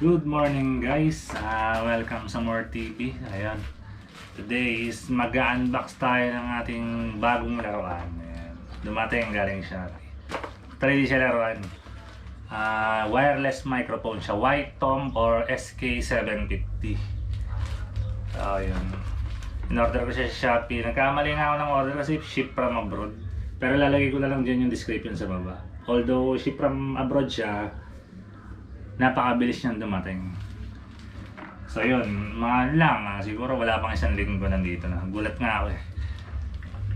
Good morning guys, welcome sa More TV. Ayan. Today is mag-unbox tayo ng ating bagong laruan. Ayan. Dumating galing Shopee. Try siya laruan. Wireless microphone siya, White Tom or SK750. So yun. In-order ko siya sa Shopee. Nagkamali nga ako ng order kasi ship from abroad. Pero lalagay ko na lang dyan yung description sa baba. Although ship from abroad siya, napakabilis niyang dumating. So yun, mga lang, siguro wala pang isang linggo nandito na. Gulat nga ako eh.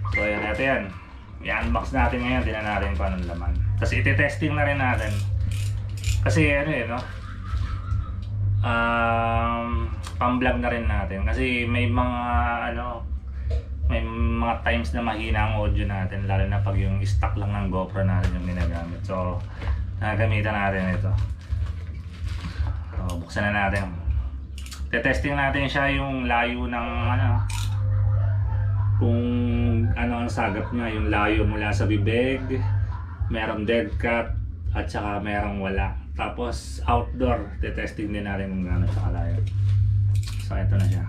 So yan, ito yan. I-unbox natin ngayon, tingnan natin kung anong laman. Tapos iti-testing na rin natin. Kasi ano eh, no? Pang-vlog na rin natin. Kasi may mga may mga times na mahina ang audio natin. Lalo na pag yung stock lang ng GoPro natin yung ginagamit. So, nagamitan natin ito. So, buksan na natin. Te-testing natin siya yung layo ng kung ano ang sagap niya, yung layo mula sa bibig, merong dead cat at saka merong wala. Tapos outdoor, te-testing din natin kung gaano siya kalayo. So ito na siya.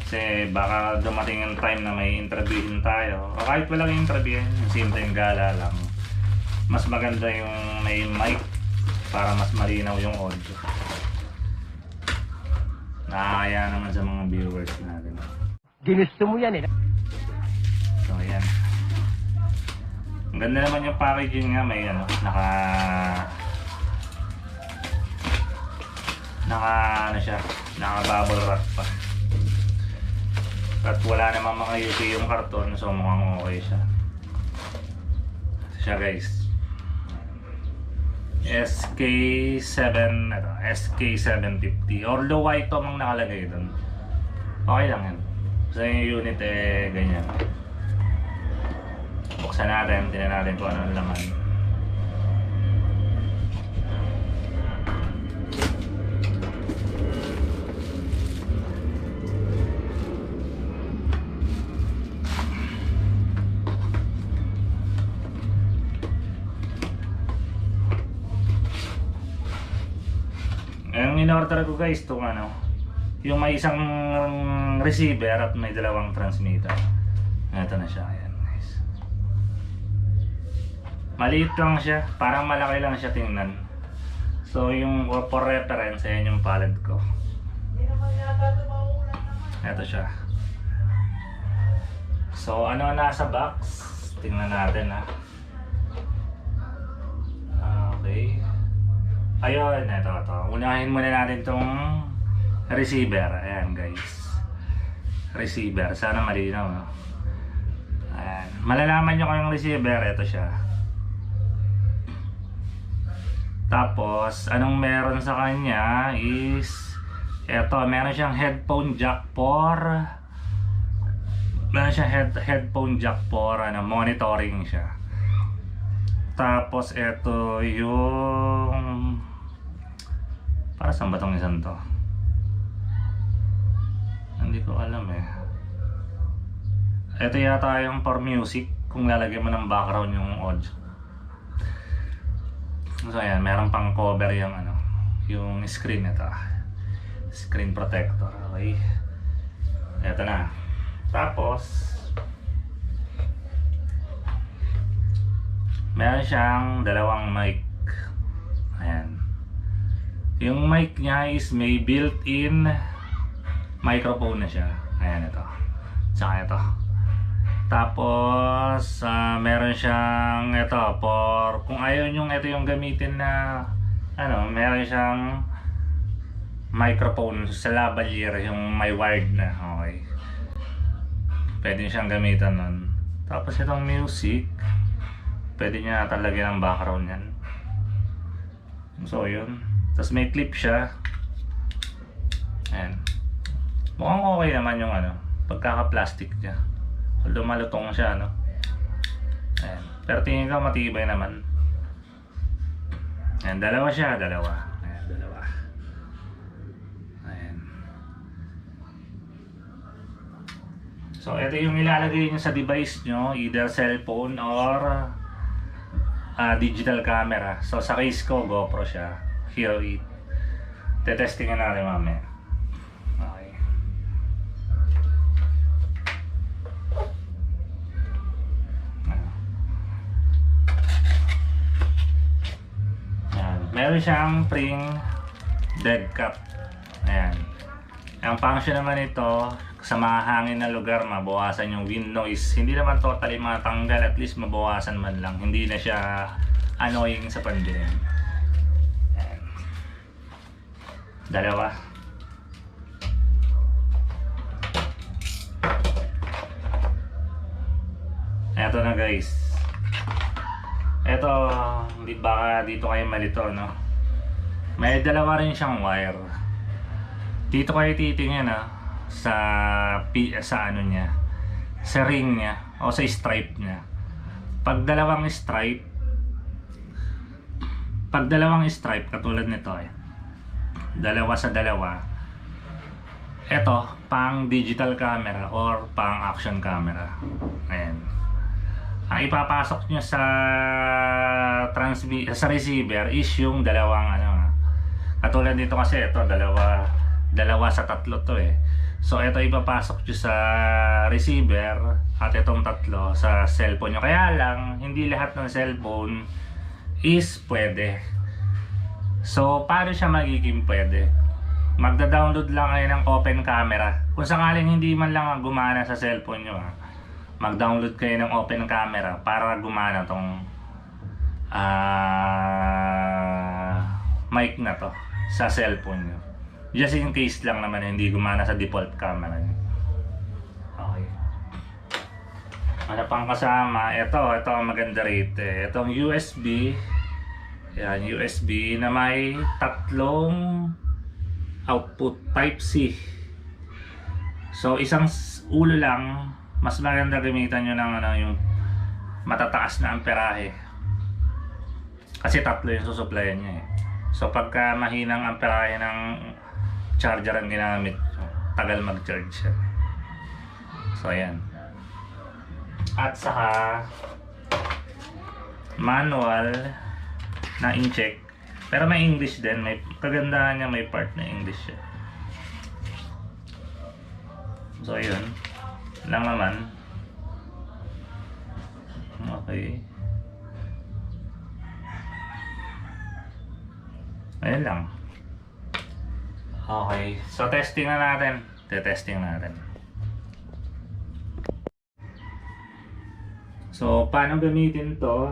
Kasi baka dumating yung time na may interviewin tayo. O kahit walang interviewin, simpleng gala lang. Mas maganda yung may mic para mas malinaw yung audio. Nakakaya naman sa mga viewers natin. Ginusto mo yan eh. So ayan. Ang ganda naman yung packaging nga, may naka bubble wrap pa. At wala namang mga UV yung karton, so mukhang okay siya. Siya guys. SK750 although white tom ang nakalagay doon. Okay lang yan. Sa yung unit eh ganyan. Buksan natin, tingnan natin kung ano ang laman. Ang in-order ko guys, itong yung may isang receiver at may dalawang transmitter. Ito na siya, ayan guys. Maliit lang siya, parang malaki lang siya tingnan. So yung for reference, ayan yung palad ko. Ito siya. So ano nasa box? Tingnan natin ha. Okay. Ayun, ito. Unahin muna natin itong receiver. Ayan guys. Receiver. Sana malinaw. No? Ayan. Malalaman nyo kung yung receiver. Ito siya. Tapos, anong meron sa kanya is ito. Meron siyang headphone jack for monitoring siya. Tapos, ito yung para saan ba itong isang to? Hindi ko alam eh. Ito yata yung for music. Kung lalagyan mo ng background yung audio. So ayan, meron pang cover yung yung screen ito. Screen protector. Okay. Ito na. Tapos meron siyang dalawang mic. Ayan. Yung mic niya is may built-in microphone na siya. Ayan ito. Tsaka ito. Tapos meron siyang ito for kung ayaw nyong ito yung gamitin na meron siyang microphone sa lavalier yung may wired na. Okay. Pwede siyang gamitan nun. Tapos itong music, pwede niya talagyan ng background yan. So yun. Tapos may clip siya. Ayan. Mukhang okay naman yung pagkaka-plastic niya. Although malutong siya, Ayan. Pero tingin ko matibay naman. Ayan, dalawa siya, dalawa. Ayan, dalawa. Ayan. So ito yung ilalagay niyo sa device nyo, either cellphone or digital camera. So sa case ko, GoPro siya. Hero 8. Tetestingin natin mamaya. Okay. Ayan. Meron siyang spring dead cap. Ayan. Ang function naman ito, sa mga hangin na lugar, mabawasan yung wind noise. Hindi naman totally matanggal, at least mabawasan man lang. Hindi na siya annoying sa pandilim. Ayan. Dalawa. Eto na guys. Eto, hindi baka dito kayo malito, no? May dalawa rin siyang wire. Dito kayo titingnan sa ano niya, sa ring niya o sa stripe niya. Pag dalawang stripe katulad nito dalawa sa dalawa, eto pang digital camera or pang action camera. Ayan. Ang ipapasok nyo sa receiver is yung dalawang katulad dito kasi ito dalawa sa tatlo to So ito ipapasok nyo sa receiver at itong tatlo sa cellphone nyo. Kaya lang hindi lahat ng cellphone is pwede. So paano siya magiging pwede? Magda-download lang kayo ng open camera. Kung sakaling hindi man lang gumana sa cellphone nyo, mag-download kayo ng open camera para gumana tong mic na to sa cellphone nyo. Just in case lang naman hindi gumana sa default camera nyo. Okay. Ano pang kasama? Ito ang maganda rito. Itong USB. Yan, USB na may tatlong output type C. So isang ulo lang, mas maganda gamitan nyo ng yung matataas na amperahe. Kasi tatlo yung susuplayan niya So pagka mahinang amperahe ng charger ang ginamit, tagal mag-charge siya. So ayan. At saka manual na in-check. Pero may English din, may kagandahan niya, may part na English siya. So ayun lang naman. Okay. Ayun lang. Okay, so testing na natin. Testing natin. So, paano gamitin to?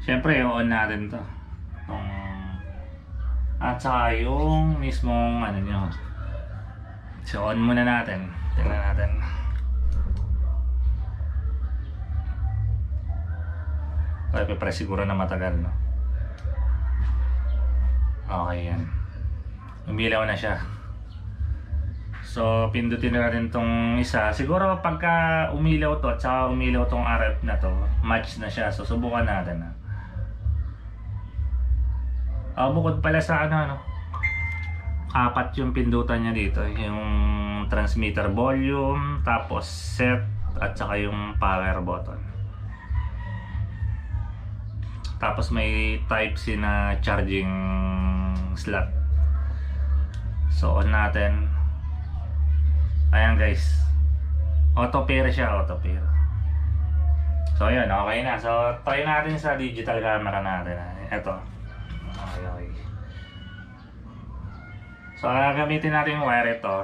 Siyempre, on natin to. At saka yung mismong nyo. So, on muna natin. Tingnan natin. Okay, press siguro na matagal, no? Okay, yan. Umilaw na siya. So, pindutin na rin tong isa. Siguro pagka umilaw to at saka umilaw tong RF na to, match na siya. So, subukan natin. Bukod pala sa apat yung pindutan niya dito. Yung transmitter volume, tapos set, at saka yung power button. Tapos may type C na charging slot. So on natin. Ayan guys, auto pair siya, auto pair. So ayun, okay na. So try natin sa digital camera natin. Ito. Okay. So gagamitin natin yung wire ito.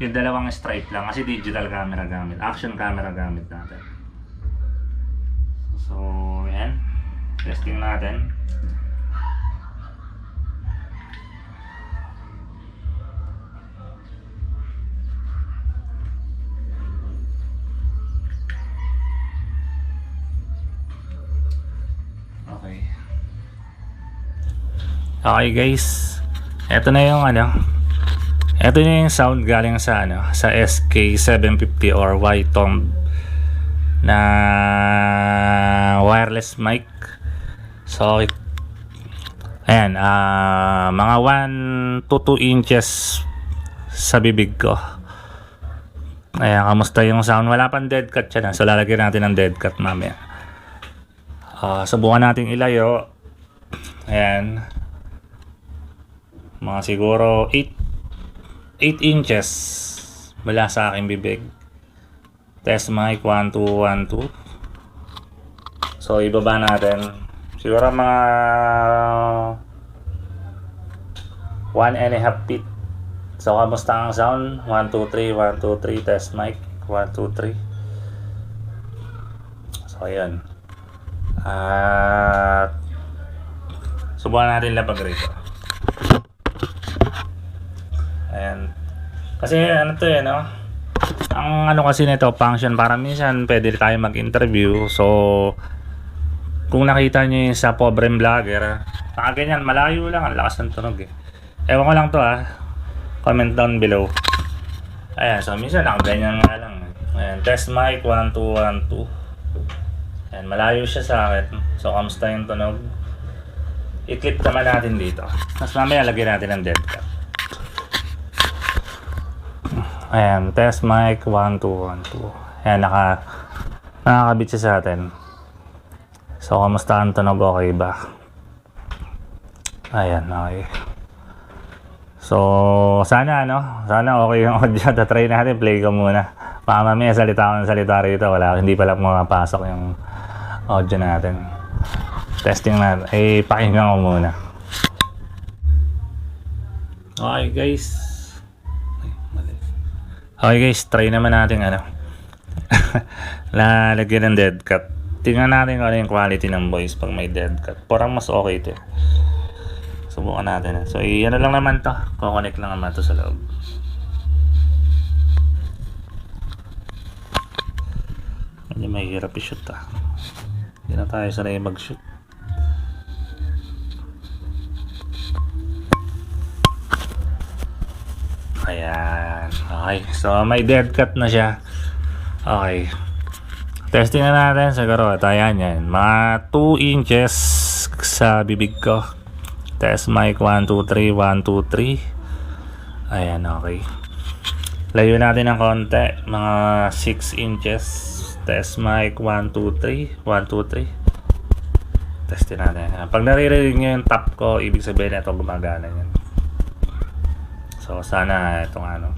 Yung dalawang stripe lang kasi digital camera gamit, action camera gamit natin. So yan, testing natin. Okay guys, eto na yung eto na yung sound galing sa sa SK750 or Y-Tomb na wireless mic. So ayan, mga 1 to 2 inches sa bibig ko. Ayan, kamusta yung sound? Wala pang dead cut yan. So, lalagyan natin ng dead cut mamaya. Subukan natin ilayo. Ayan. Mga siguro 8 inches mula sa aking bibig. Test mic 1, 2, 1, 2. So, ibaba natin. Siguro mga 1.5 feet. So, kamusta ang sound? 1, 2, 3, 1, 2, 3. Test mic. 1, 2, 3. So, ayan. At subukan natin lapag rito. Ayan. Kasi ano to no? Ang ano kasi nito, function para minsan pwede tayo mag-interview. So, kung nakita nyo yung sa pobreng vlogger, nakaganyan, malayo lang, ang lakas ng tunog eh. Ewan ko lang to comment down below. Ayan, so minsan nakaganyan nga lang. Ayan, test mic 1, 2, 1, 2. Ayan, malayo siya sa akin. So, kamusta yung tunog? I-clip naman natin dito. Mas mamaya lagyan natin ng dead cut. Ayan, test mic 1, 2, 1, 2. Ayan, nakakabit siya sa atin. So, kamusta ang tunog? Okay ba? Ayan, okay. So, sana okay yung audio. Try natin, play ko muna. Baka mamaya salita ako ng salita rito. Hindi pala pumapasok yung audio natin. Testing natin. Pakinggan ko muna. Okay guys. Okay guys, try naman natin lalagyan ng dead cut. Tingnan natin kung ano yung quality ng voice pag may dead cut. Parang mas okay ito. Subukan natin. So, ano lang naman to. Kukonect lang naman to sa loob. Medyo mahirap i-shoot Hindi na tayo sanay mag-shoot. Ayan. Okay. So, may dead cut na siya. Okay. Testing na natin. Siguro, ayan yan. Mga 2 inches sa bibig ko. Test mic 1, 2, 3, 1, 2, 3. Ayan, okay. Layo natin ng konti. Mga 6 inches. Test mic 1, 2, 3. 1, 2, 3. Testing natin. Pag naririnig nyo yung tap ko, ibig sabihin na ito gumagana yan. So, sana itong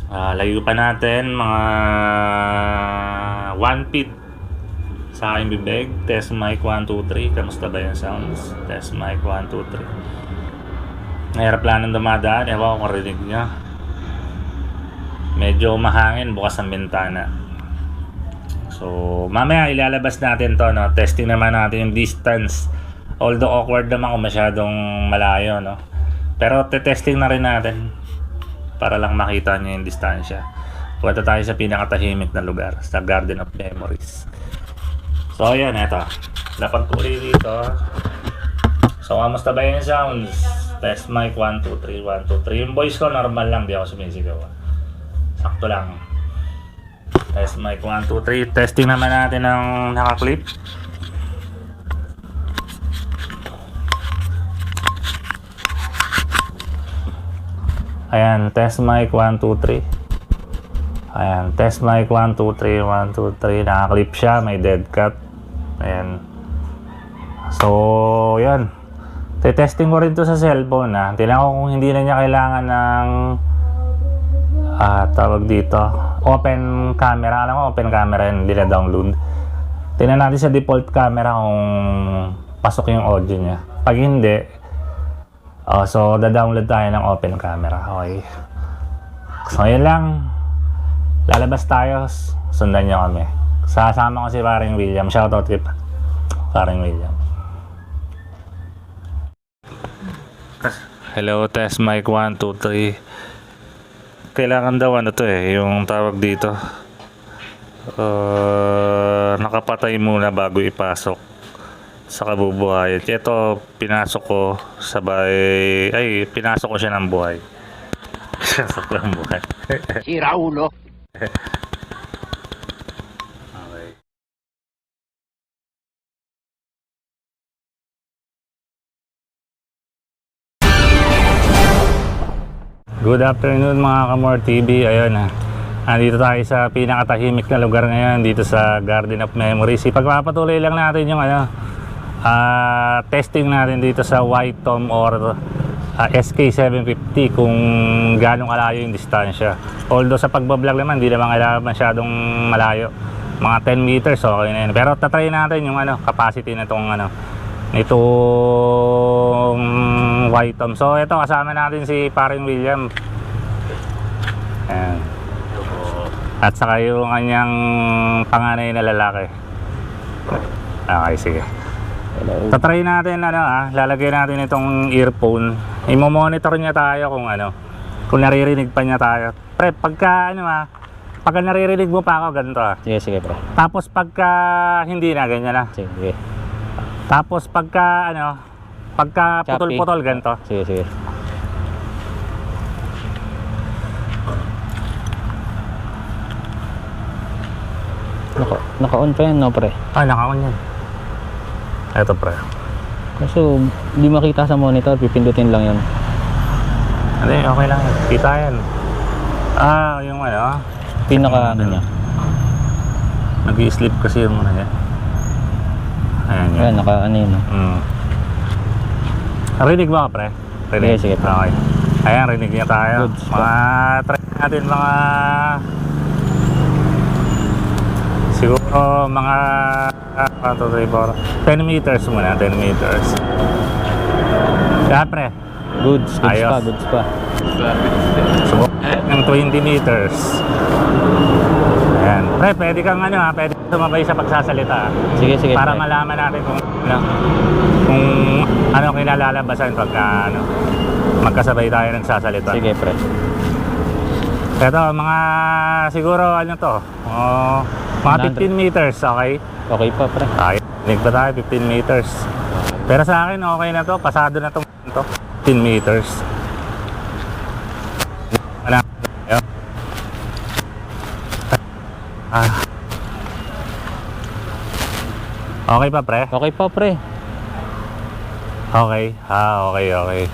layo pa natin. Mga 1 feet sa aking bibig. Test mic 1, 2, 3. Kamusta ba yung sounds? Test mic 1, 2, 3. Mahirap lang nang dumadaan. Ewan ko kung rinig nyo. Medyo mahangin. Bukas ang bintana. So, mamaya ilalabas natin to. Testing naman natin yung distance. Although awkward naman kung masyadong malayo. Pero testing na rin natin. Para lang makita nyo yung distansya. Punta tayo sa pinakatahimik na lugar. Sa Garden of Memories. So, ayan, eto. Dapat uli dito. So, kamusta ba yung sounds? Test mic 1, 2, 3, 1, 2, 3. Yung voice ko, normal lang. Di ako sumisigaw. Sakto lang. Test mic 1, 2, 3. Testing naman natin ng naka-clip. Ayan, test mic 1, 2, 3. Ayan, test mic 1, 2, 3, 1, 2, 3. Naka-clip siya, may dead cut. Ayan. So, yan. Testing ko rin to sa cellphone Tingnan ko kung hindi na niya kailangan ng tawag dito, open camera. Alam mo, open camera hindi na download. Tingnan natin sa default camera kung pasok yung audio niya. Pag hindi, so da-download tayo ng open camera. Okay. So, yun lang. Lalabas tayo. Sundan niyo kami. Sasama ko si Paring William. Shoutout kay Paring William. Hello, test mic 1, 2, 3. Kailangan daw yung tawag dito. Nakapatay muna bago ipasok sa kabubuhayan. Ito, pinasok ko sabay. Pinasok ko siya ng buhay. Pinasok ko ng buhay. Sira ulo. Okay. Good afternoon mga Kamor TV. Ayun Andito tayo sa pinakatahimik na lugar ngayon dito sa Garden of Memories. Ipagpapatuloy lang natin yung testing natin dito sa White Tom or SK750 kung gaano kalayo yung distansya. Although sa pagbablog naman hindi naman kailangan masyadong malayo. Mga 10 meters okay na yun. Pero tatry natin yung capacity na itong itong White Tom. So ito kasama natin si paring William. Ayan. At saka yung kanyang panganay na lalaki. Okay, sige. Tatry natin lalagay natin itong earphone. I-monitor niya tayo kung naririnig pa niya tayo. Pre, pagka pagka naririnig mo pa ako ganito Sige, sige pre. Tapos pagka hindi na ganyan na. Sige. Tapos pagka pagka putol-putol ganito. Sige, sige. Naka-on pa yan, no pre? Naka-on yan. Eto pre. Kaso, di makita sa monitor, pipindutin lang yun. Hindi, okay lang yan. Kita yan. Yung Pinaka niya. Nag-i-sleep kasi yung yan. Ayan yan. Ayan, naka-ano yun. Rinig mo ka pre? Rinig? Sige, sige. Okay. Ayan, rinig niya tayo. Good. Try natin siguro mga 10 meters muna, 10 meters. Kaya pre? Goods Ayos. goods pa. So, ng 20 meters. Ayan. Pre, pwede kang pwede sumabay sa pagsasalita. Sige, sige Para pre. malaman natin kung kinalalabasan pagka magkasabay tayo nagsasalita. Sige pre. Ito, mga siguro mga 15 meters, okay? Okay pa pre. Nig pa tayo, 15 meters. Pero sa akin, okay na to. Pasado na to. 15 meters. Wala. Okay pa, pre? Okay pa pre. Okay. Okay.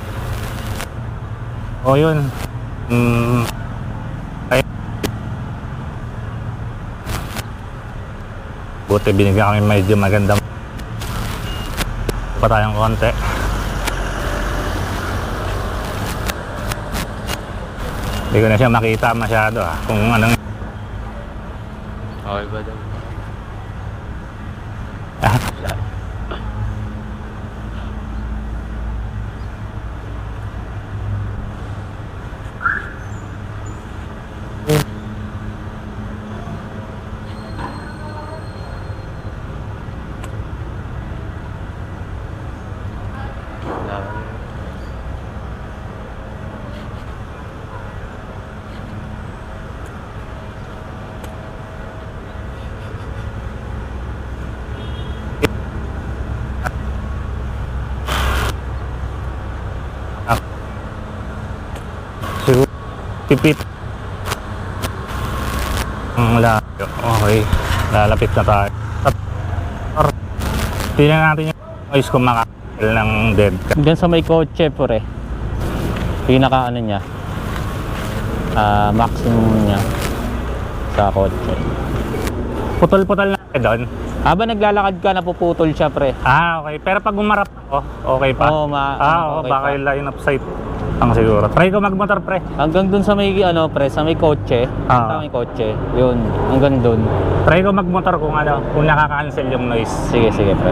O yun. Buti binigyan kami medyo magandang pa tayong konti. Hindi ko na siya makita masyado kung anong Okay ba daw? siguro pipit ang layo. Okay, lalapit na tayo. Tingnan natin yung noise kung makakil ng dead cat. Diyan sa may kotse pre. Pinaka niya. Maximum niya sa kotse. Putol-putol na doon. Habang naglalakad ka, napuputol siya pre. Okay. Pero pag umarap ako, okay pa? Oo, okay baka pa. yung line of sight ang siguro. Try ko magmotor, pre. Hanggang dun sa may pre, sa may kotse. Sa may kotse. Yun, hanggang dun. Try ko magmotor kung nakaka-cancel yung noise. Sige, sige pre.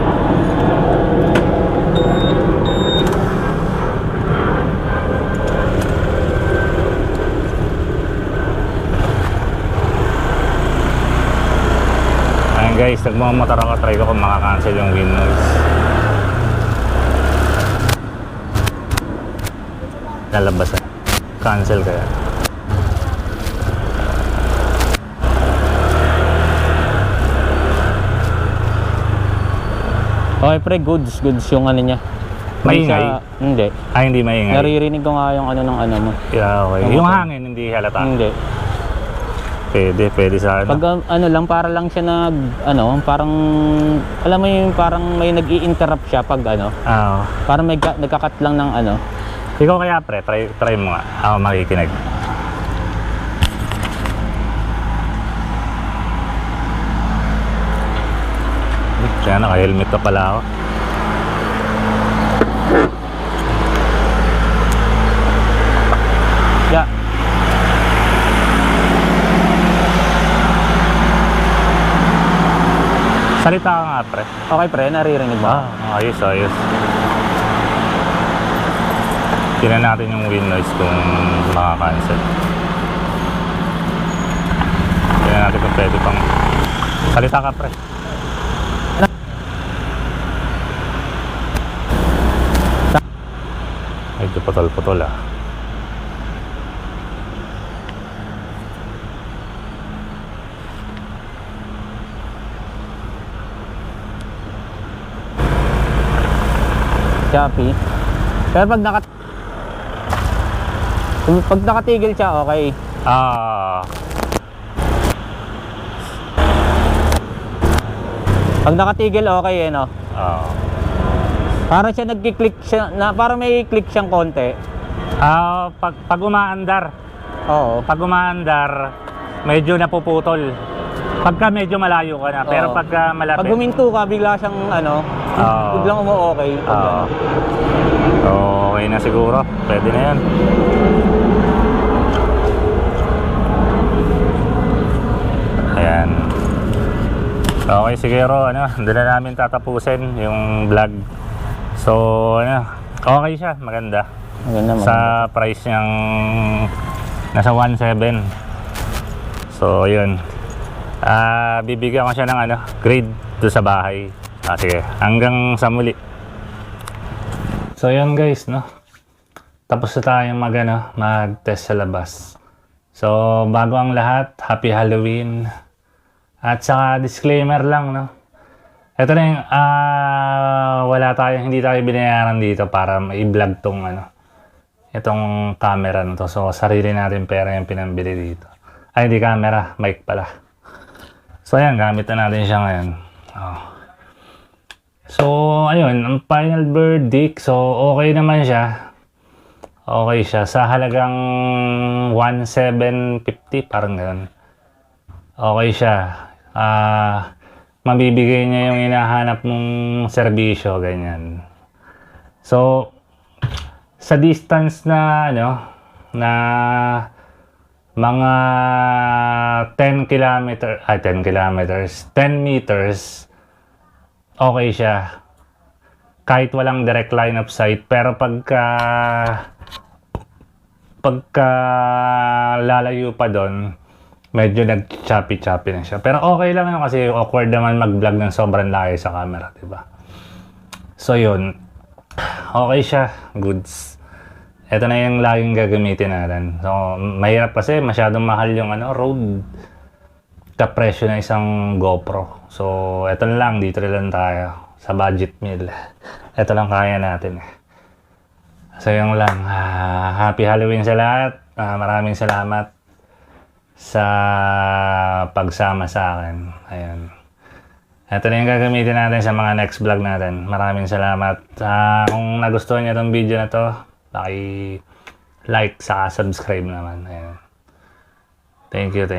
Ayan guys, nagmamotor ako. Try ko kung makaka-cancel yung wind noise. Lalabasan. Cancel kaya. Okay pre, goods yung niya. Maingay? Hindi. Hindi maingay. Naririnig ko nga yung ng mo. Yeah, okay. Yung hangin hindi halata. Hindi. Pwede sa Pag lang, para lang siya parang, alam mo yung parang may nag-i-interrupt siya pag parang may nagkakat lang ng Ikaw kaya pre, try mo nga. Ako makikinig. Kaya naka-helmet na pala ako. Yeah. Salita ka nga, pre. Okay pre, naririnig mo? Ayos, ayos. Tingnan natin yung wind noise kung makakancel. Tingnan natin kung pwede pang... Salita ka, pre. Medyo putol-putol ah. Choppy. Pero pag nakatigil siya, okay. Pag nakatigil, okay eh, no? Parang siya nagki-click siya, parang may click siyang konti. Pag umaandar. Oo. Pag umaandar, medyo napuputol. Pagka medyo malayo ka na, pero Oo. pagka malapit. Pag huminto ka, bigla siyang biglang umu-okay. Okay na siguro. Pwede na yan. Ayan. Okay, siguro, doon na namin tatapusin yung vlog. So, okay siya. Maganda. Sa price niyang nasa 1.7. So, yun. Bibigyan ko siya ng grade doon sa bahay. Sige, hanggang sa muli. So yun guys, tapos na tayong mag-test sa labas. So bago ang lahat, happy Halloween. At saka disclaimer lang, ito na yung hindi tayo binayaran dito para i-vlog tong itong camera na to. So sarili natin pera yung pinambili dito. Ay, hindi camera, mic pala. So ayan, gamit na natin siya ngayon. So ayun, ang final verdict, so okay naman siya. Okay siya sa halagang 1,750, parang gano'n. Okay siya. Mabibigay niya yung hinahanap mong serbisyo, ganyan. So sa distance na na mga 10 meters, okay siya. Kahit walang direct line of sight, pero pagka lalayo pa doon, medyo nag-choppy na siya. Pero okay lang yun kasi awkward naman mag-vlog ng sobrang layo sa camera, diba? So yun, okay siya, goods. Ito na yung laging gagamitin natin. So mahirap kasi masyadong mahal yung Rode kapresyo na isang GoPro. So ito na lang, dito na lang tayo sa budget meal. Ito lang kaya natin. So yung lang, happy Halloween sa lahat. Maraming salamat sa pagsama sa akin. Ayan. Ito na yung gagamitin natin sa mga next vlog natin. Maraming salamat. Kung nagustuhan niyo itong video na to, like, saka subscribe naman. Ayan. Thank you.